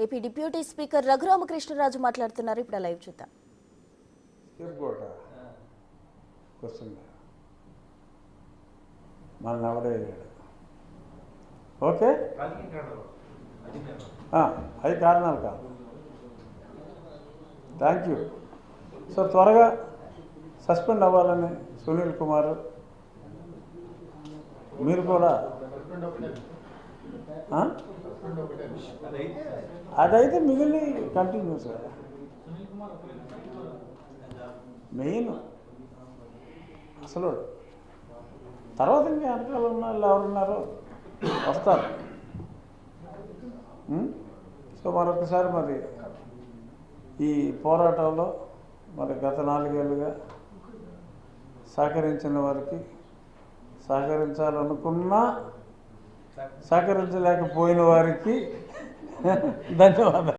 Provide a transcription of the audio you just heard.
AP deputy speaker Raghuramakrishnaraju మాట్లాడుతున్నారు. ఇప్పుడు live చూద్దాం. ఓకే, అది కారణాలు కాదు. Thank you. సో త్వరగా సస్పెండ్ అవ్వాలని సునీల్ కుమార్ మీరు కూడా అదైతే మిగిలిన కంటిన్యూస్ మెయిన్ అసలు తర్వాత ఇంకా వెనకాల ఉన్న వాళ్ళు ఎవరున్నారో వస్తారు. సో మరొకసారి మరి ఈ పోరాటంలో మరి గత 4 ఏళ్ళుగా సహకరించిన వారికి, సహకరించాలనుకున్నా సహకరించలేకపోయిన వారికి ధన్యవాదాలు.